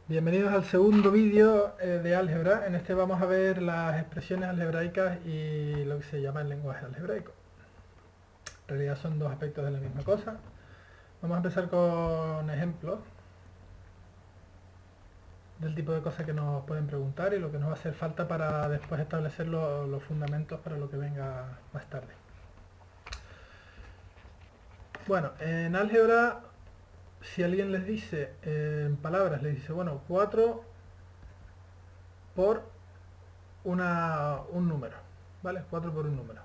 Bienvenidos al segundo vídeo de álgebra. En este vamos a ver las expresiones algebraicas y lo que se llama el lenguaje algebraico. En realidad son dos aspectos de la misma cosa. Vamos a empezar con ejemplos del tipo de cosas que nos pueden preguntar y lo que nos va a hacer falta para después establecer los fundamentos para lo que venga más tarde. Bueno, en álgebra, si alguien les dice, en palabras, les dice, bueno, 4 por un número, ¿vale? 4 por un número.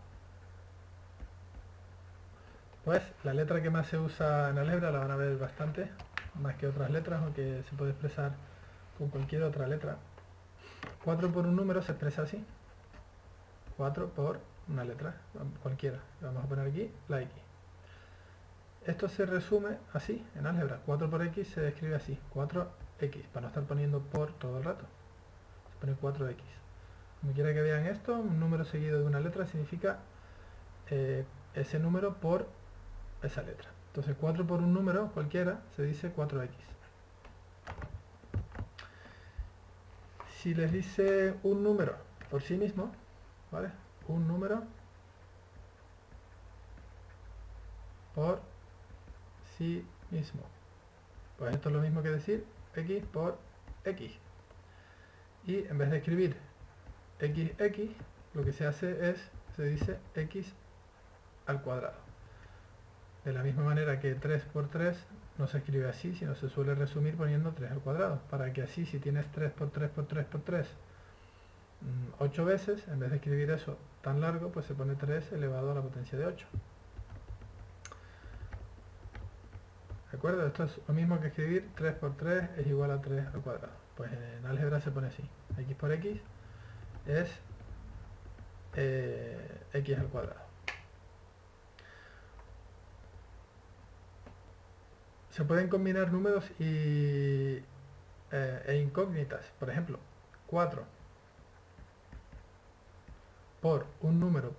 Pues la letra que más se usa en álgebra la van a ver bastante, más que otras letras, aunque se puede expresar con cualquier otra letra. 4 por un número se expresa así. 4 por una letra, cualquiera. Vamos a poner aquí la X. Esto se resume así en álgebra. 4 por X se escribe así. 4X, para no estar poniendo por todo el rato. Se pone 4X. Como quiera que vean esto, un número seguido de una letra significa ese número por esa letra. Entonces 4 por un número cualquiera se dice 4x. Si les dice un número por sí mismo, ¿vale? Un número por sí mismo. Pues esto es lo mismo que decir x por x. Y en vez de escribir xx, lo que se hace es, se dice x al cuadrado. De la misma manera que 3 por 3 no se escribe así, sino se suele resumir poniendo 3 al cuadrado, para que así si tienes 3 por 3 por 3 por 3 8 veces, en vez de escribir eso tan largo, pues se pone 3 elevado a la potencia de 8. ¿De acuerdo? Esto es lo mismo que escribir 3 por 3 es igual a 3 al cuadrado. Pues en álgebra se pone así. X por x es x al cuadrado. Se pueden combinar números e incógnitas. Por ejemplo, 4 por un número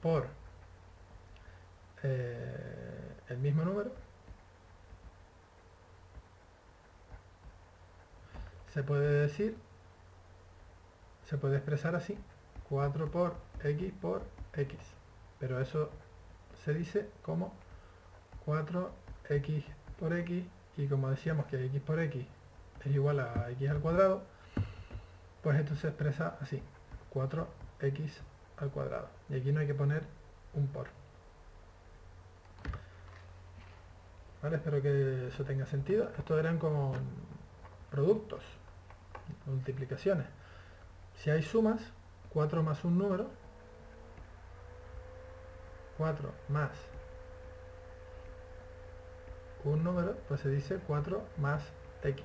por el mismo número se puede decir, se puede expresar así: 4 por x, pero eso se dice como 4x por x, y como decíamos que x por x es igual a x al cuadrado, pues esto se expresa así: 4x al cuadrado, y aquí no hay que poner un por. ¿Vale? Espero que eso tenga sentido. Estos eran con productos, multiplicaciones. Si hay sumas, 4 más un número, 4 más un número, pues se dice 4 más x.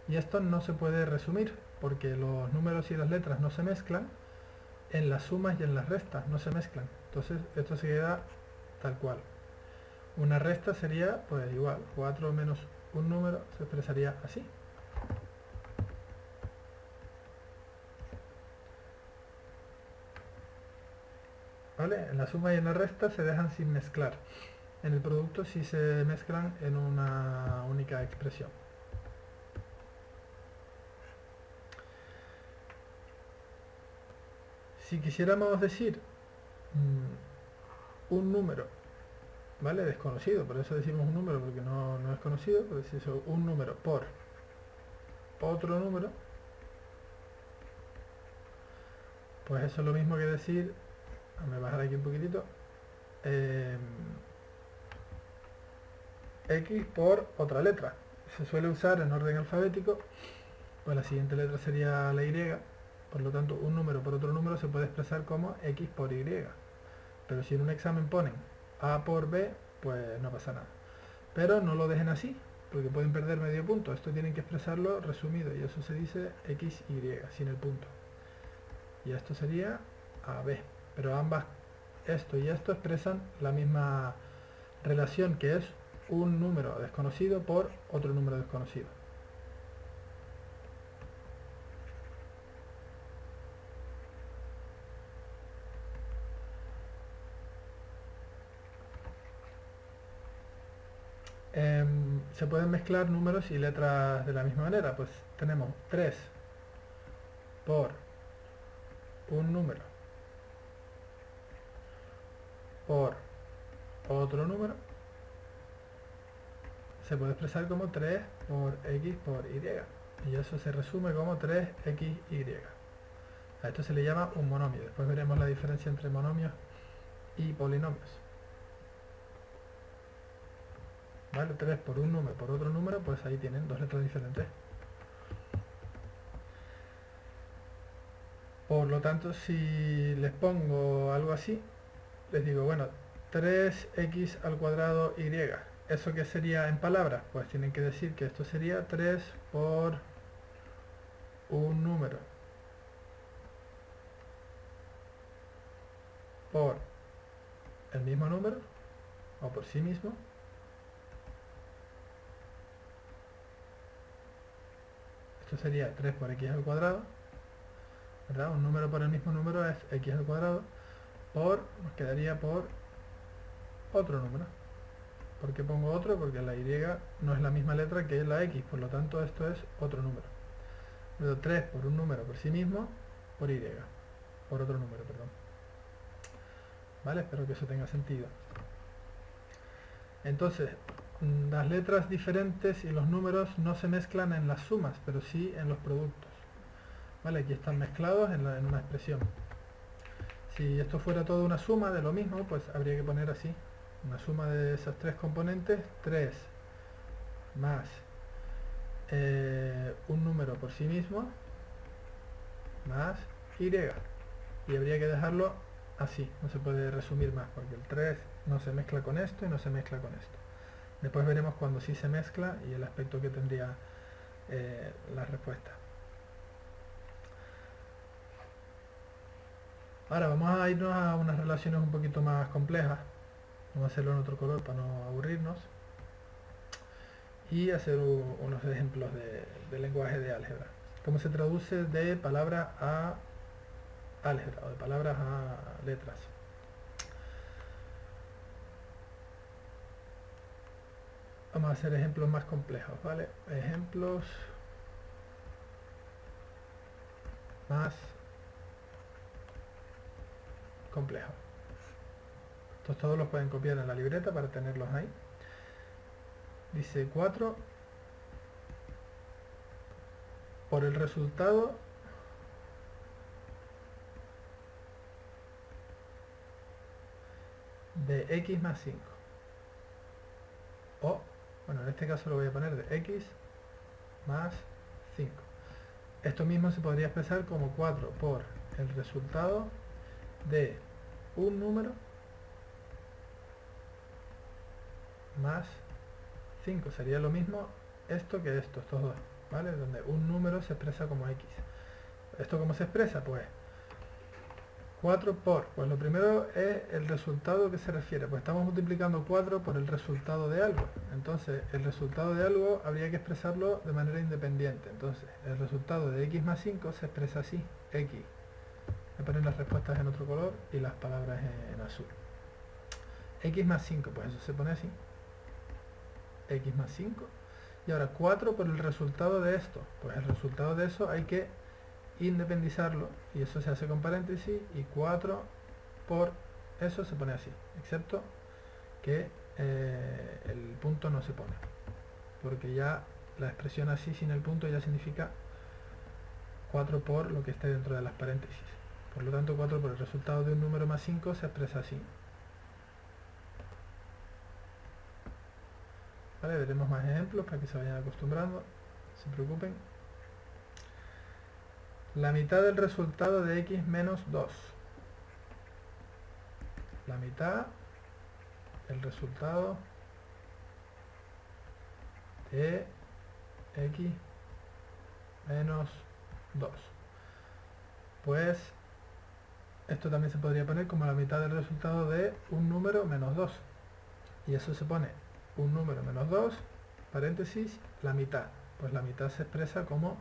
Y esto no se puede resumir, porque los números y las letras no se mezclan, en las sumas y en las restas no se mezclan. Entonces esto se queda tal cual. Una resta sería pues igual, 4 menos un número se expresaría así. ¿Vale? En la suma y en la resta se dejan sin mezclar. En el producto sí se mezclan en una única expresión. Si quisiéramos decir un número, ¿vale? Desconocido, por eso decimos un número, porque no es conocido, pero si es un número por otro número, pues eso es lo mismo que decir, déjame bajar aquí un poquitito, x por otra letra. Se suele usar en orden alfabético, pues la siguiente letra sería la y, por lo tanto un número por otro número se puede expresar como x por y. Pero si en un examen ponen a por b, pues no pasa nada. Pero no lo dejen así, porque pueden perder medio punto. Esto tienen que expresarlo resumido, y eso se dice xy, sin el punto. Y esto sería ab. Pero ambas, esto y esto, expresan la misma relación, que es un número desconocido por otro número desconocido. se pueden mezclar números y letras de la misma manera. Pues tenemos 3 por un número por otro número se puede expresar como 3 por x por y. Y eso se resume como 3xy. A esto se le llama un monomio. Después veremos la diferencia entre monomios y polinomios. ¿Vale? 3 por un número por otro número, pues ahí tienen dos letras diferentes. Por lo tanto, si les pongo algo así, les digo, bueno, 3x al cuadrado y. ¿Eso qué sería en palabras? Pues tienen que decir que esto sería 3 por un número por el mismo número o por sí mismo esto sería 3 por x al cuadrado, ¿verdad? Un número por el mismo número es x al cuadrado nos quedaría por otro número. ¿Por qué pongo otro? Porque la y no es la misma letra que la x, por lo tanto esto es otro número. Pero 3 por un número por sí mismo por y, por otro número, perdón. ¿Vale? Espero que eso tenga sentido. Entonces, las letras diferentes y los números no se mezclan en las sumas, pero sí en los productos. ¿Vale? Aquí están mezclados en una expresión. Si esto fuera toda una suma de lo mismo, pues habría que poner así. Una suma de esas tres componentes, 3 más un número por sí mismo más y. Y habría que dejarlo así, no se puede resumir más, porque el 3 no se mezcla con esto y no se mezcla con esto. Después veremos cuando sí se mezcla y el aspecto que tendría la respuesta. Ahora vamos a irnos a unas relaciones un poquito más complejas. Vamos a hacerlo en otro color para no aburrirnos. Y hacer unos ejemplos de lenguaje de álgebra. ¿Cómo se traduce de palabras a álgebra o de palabras a letras? Vamos a hacer ejemplos más complejos, ¿vale? Ejemplos más complejos. Estos todos los pueden copiar en la libreta para tenerlos ahí. Dice 4 por el resultado de x más 5. O, bueno, en este caso lo voy a poner de x más 5. Esto mismo se podría expresar como 4 por el resultado de un número más 5. Sería lo mismo esto que esto, estos dos, ¿vale? Donde un número se expresa como x. ¿Esto cómo se expresa? Pues 4 por, pues lo primero es el resultado que se refiere, pues estamos multiplicando 4 por el resultado de algo. Entonces, el resultado de algo habría que expresarlo de manera independiente. Entonces, el resultado de x más 5 se expresa así, x. Voy a poner las respuestas en otro color y las palabras en azul. X más 5, pues eso se pone así. X más 5. Y ahora 4 por el resultado de esto. Pues el resultado de eso hay que independizarlo y eso se hace con paréntesis y 4 por eso se pone así, excepto que el punto no se pone, porque ya la expresión así sin el punto ya significa 4 por lo que esté dentro de las paréntesis. Por lo tanto, 4 por el resultado de un número más 5 se expresa así. Vale, veremos más ejemplos para que se vayan acostumbrando, no se preocupen. La mitad del resultado de x menos 2. La mitad del resultado de x menos 2. Pues esto también se podría poner como la mitad del resultado de un número menos 2. Y eso se pone un número menos 2, paréntesis, la mitad. Pues la mitad se expresa como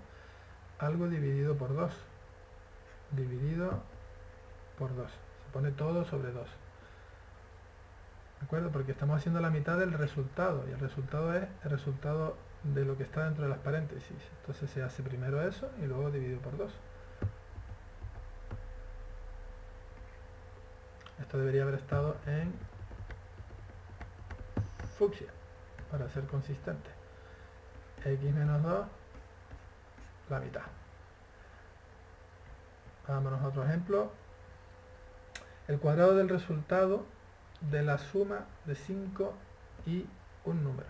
algo dividido por 2. Dividido por 2. Se pone todo sobre 2. ¿De acuerdo? Porque estamos haciendo la mitad del resultado, y el resultado es el resultado de lo que está dentro de las paréntesis. Entonces se hace primero eso y luego dividido por 2. Esto debería haber estado en fucsia, para ser consistente. X menos 2, la mitad. Vámonos a otro ejemplo. El cuadrado del resultado de la suma de 5 y un número.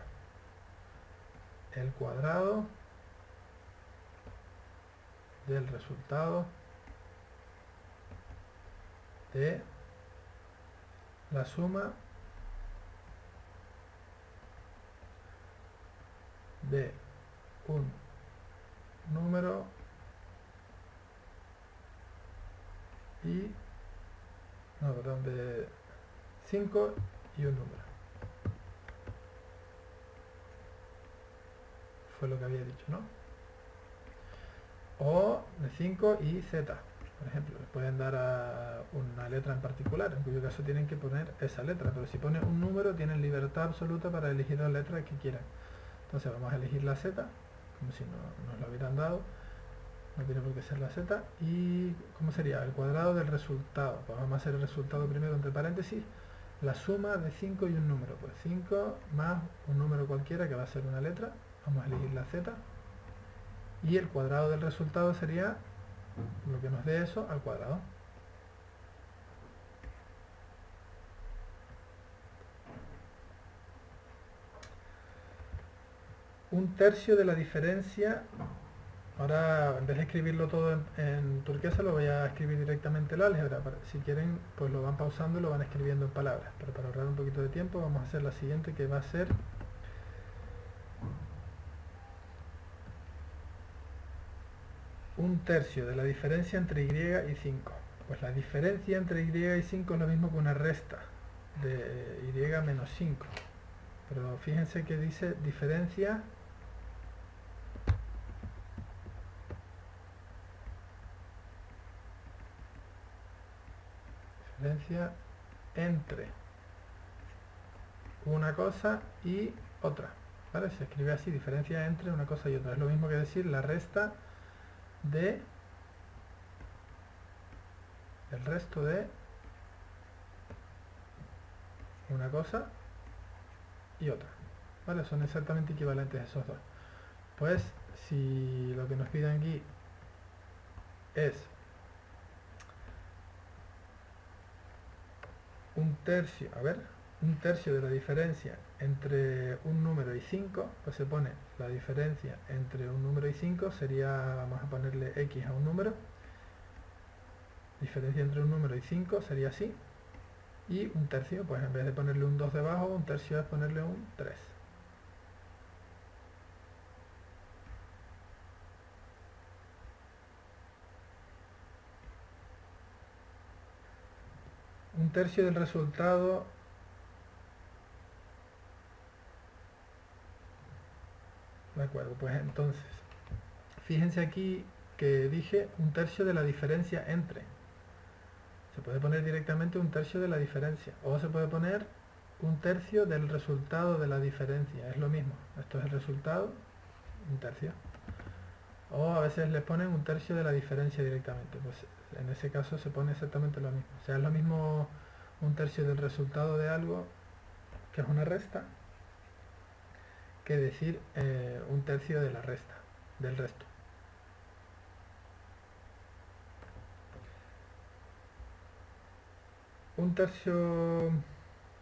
El cuadrado del resultado de la suma de un número y de 5 y un número. Fue lo que había dicho, ¿no? O de 5 y z, por ejemplo. Les pueden dar a una letra en particular, en cuyo caso tienen que poner esa letra, pero si pone un número tienen libertad absoluta para elegir las letras que quieran. Entonces vamos a elegir la z, como si no nos lo hubieran dado. No tiene por qué ser la z. ¿Y cómo sería? El cuadrado del resultado. Pues vamos a hacer el resultado primero entre paréntesis. La suma de 5 y un número. Pues 5 más un número cualquiera que va a ser una letra. Vamos a elegir la z. Y el cuadrado del resultado sería lo que nos dé eso al cuadrado. Un tercio de la diferencia. Ahora, en vez de escribirlo todo en turquesa, lo voy a escribir directamente el álgebra. Si quieren, pues lo van pausando y lo van escribiendo en palabras. Pero para ahorrar un poquito de tiempo, vamos a hacer la siguiente, que va a ser un tercio de la diferencia entre y y 5. Pues la diferencia entre y y 5 es lo mismo que una resta de y menos 5. Pero fíjense que dice diferencia entre una cosa y otra, ¿vale? Se escribe así, diferencia entre una cosa y otra. Es lo mismo que decir la resta de el resto de una cosa y otra, ¿vale? Son exactamente equivalentes esos dos. Pues si lo que nos piden aquí es un tercio, un tercio de la diferencia entre un número y 5, pues se pone la diferencia entre un número y 5 sería, vamos a ponerle x a un número, diferencia entre un número y 5 sería así, y un tercio, pues en vez de ponerle un 2 debajo, un tercio es ponerle un 3. Un tercio del resultado de acuerdo, pues entonces fíjense aquí que dije un tercio de la diferencia entre. Se puede poner directamente un tercio de la diferencia, o se puede poner un tercio del resultado de la diferencia, es lo mismo. Esto es el resultado, un tercio. O a veces les ponen un tercio de la diferencia directamente, pues en ese caso se pone exactamente lo mismo. O sea, es lo mismo un tercio del resultado de algo, que es una resta, que decir un tercio de la resta, del resto. Un tercio,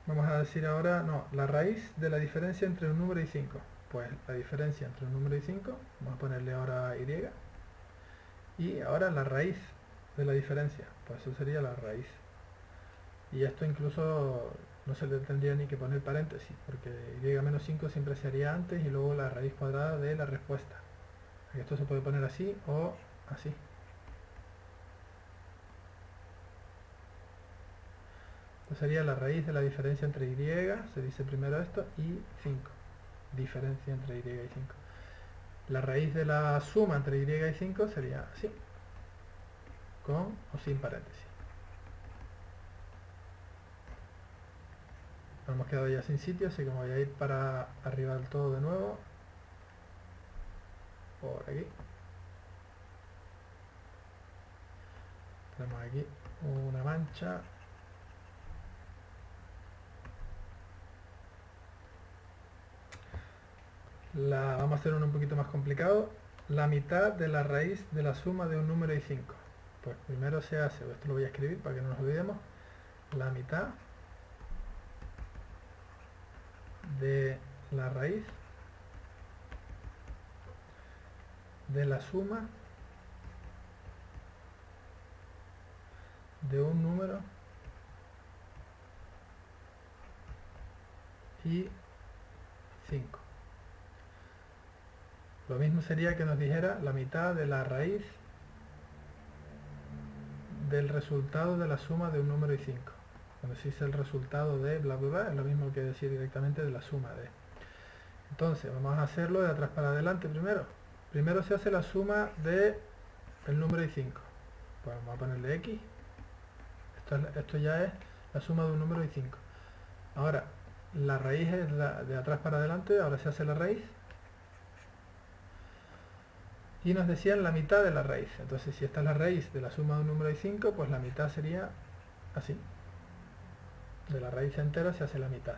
vamos a decir ahora, no, la raíz de la diferencia entre un número y 5. Pues la diferencia entre un número y 5, vamos a ponerle ahora y. Y ahora la raíz de la diferencia, pues eso sería la raíz. Y esto incluso no se le tendría ni que poner paréntesis, porque y menos 5 siempre se haría antes y luego la raíz cuadrada de la respuesta. Esto se puede poner así o así. Esto sería la raíz de la diferencia entre y, se dice primero esto, y 5. Diferencia entre y y 5. La raíz de la suma entre y y 5 sería así, con o sin paréntesis. Nos hemos quedado ya sin sitio, así que me voy a ir para arriba del todo de nuevo. Por aquí. Tenemos aquí una mancha. Vamos a hacer uno un poquito más complicado. La mitad de la raíz de la suma de un número y 5. Pues primero se hace, esto lo voy a escribir para que no nos olvidemos. La mitad de la raíz de la suma de un número y 5. Lo mismo sería que nos dijera la mitad de la raíz del resultado de la suma de un número y 5. Cuando se dice el resultado de bla bla bla, es lo mismo que decir directamente de la suma de. Entonces, vamos a hacerlo de atrás para adelante primero. Primero se hace la suma de el número y 5. Pues vamos a ponerle x. Esto ya es la suma de un número y 5. Ahora, la raíz es de atrás para adelante, ahora se hace la raíz. Y nos decían la mitad de la raíz. Entonces, si esta es la raíz de la suma de un número y 5, pues la mitad sería así. De la raíz entera se hace la mitad.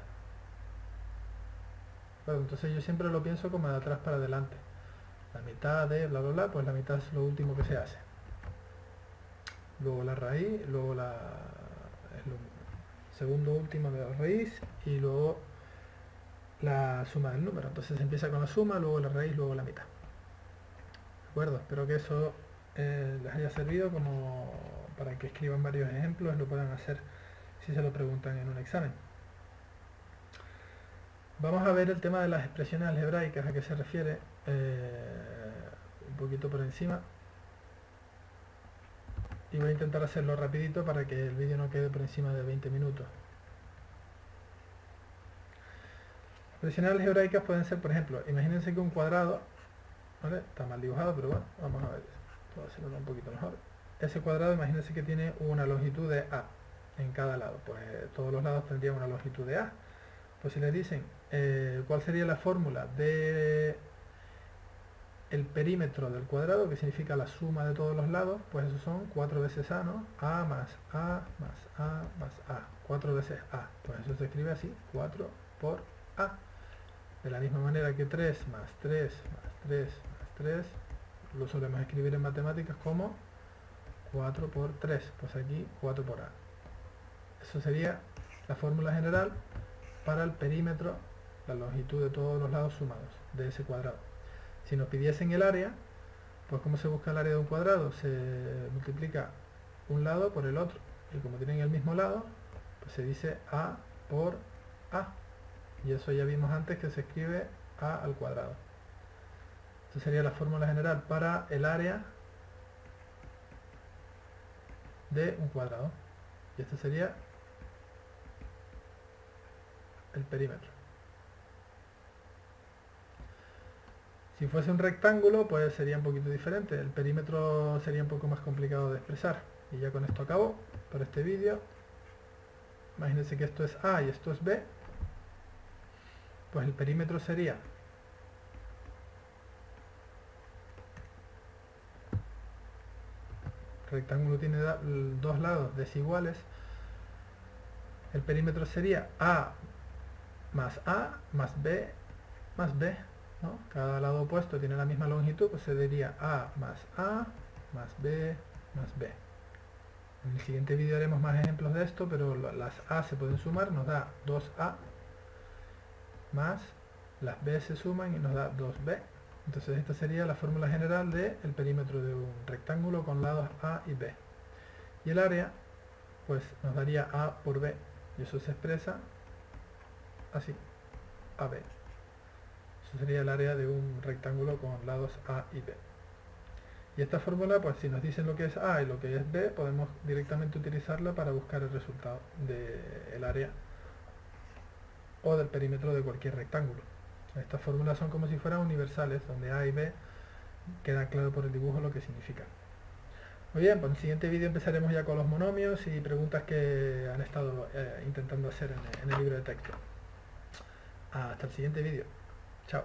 Bueno, entonces yo siempre lo pienso como de atrás para adelante. La mitad de bla bla bla, pues la mitad es lo último que se hace. Luego la raíz, luego es lo segundo último de la raíz y luego la suma del número. Entonces empieza con la suma, luego la raíz, luego la mitad. ¿De acuerdo? Espero que eso les haya servido como para que escriban varios ejemplos y lo puedan hacer si se lo preguntan en un examen. Vamos a ver el tema de las expresiones algebraicas, a qué se refiere, un poquito por encima. Y voy a intentar hacerlo rapidito para que el vídeo no quede por encima de 20 minutos. Expresiones algebraicas pueden ser, por ejemplo, imagínense que un cuadrado, ¿vale? Está mal dibujado, pero bueno, vamos a ver, puedo hacerlo un poquito mejor. Ese cuadrado, imagínense que tiene una longitud de A en cada lado, pues todos los lados tendrían una longitud de A. Pues si les dicen cuál sería la fórmula de el perímetro del cuadrado, que significa la suma de todos los lados, pues eso son 4 veces A, ¿no? A más A más A más A, 4 veces A. Pues eso se escribe así, 4 por A. De la misma manera que 3 más 3 más 3 más 3, lo solemos escribir en matemáticas como 4 por 3, pues aquí 4 por A. Eso sería la fórmula general para el perímetro, la longitud de todos los lados sumados de ese cuadrado. Si nos pidiesen el área, pues ¿cómo se busca el área de un cuadrado? Se multiplica un lado por el otro. Y como tienen el mismo lado, pues se dice A por A. Y eso ya vimos antes que se escribe A al cuadrado. Esa sería la fórmula general para el área de un cuadrado. Y este sería el perímetro. Si fuese un rectángulo, pues sería un poquito diferente. El perímetro sería un poco más complicado de expresar. Y ya con esto acabo por este vídeo. Imagínense que esto es A y esto es B. Pues el perímetro sería el rectángulo tiene dos lados desiguales. El perímetro sería A más B más B, ¿no? Cada lado opuesto tiene la misma longitud, pues se diría A más B más B. En el siguiente vídeo haremos más ejemplos de esto, pero las A se pueden sumar, nos da 2A, más las B se suman y nos da 2B. Entonces esta sería la fórmula general del perímetro de un rectángulo con lados A y B. Y el área, pues nos daría A por B, y eso se expresa así, AB. Eso sería el área de un rectángulo con lados A y B. Y esta fórmula, pues si nos dicen lo que es A y lo que es B, podemos directamente utilizarla para buscar el resultado del área o del perímetro de cualquier rectángulo. Estas fórmulas son como si fueran universales, donde A y B queda claro por el dibujo lo que significan. Muy bien, pues en el siguiente vídeo empezaremos ya con los monomios y preguntas que han estado intentando hacer en el libro de texto. Hasta el siguiente vídeo. Chao.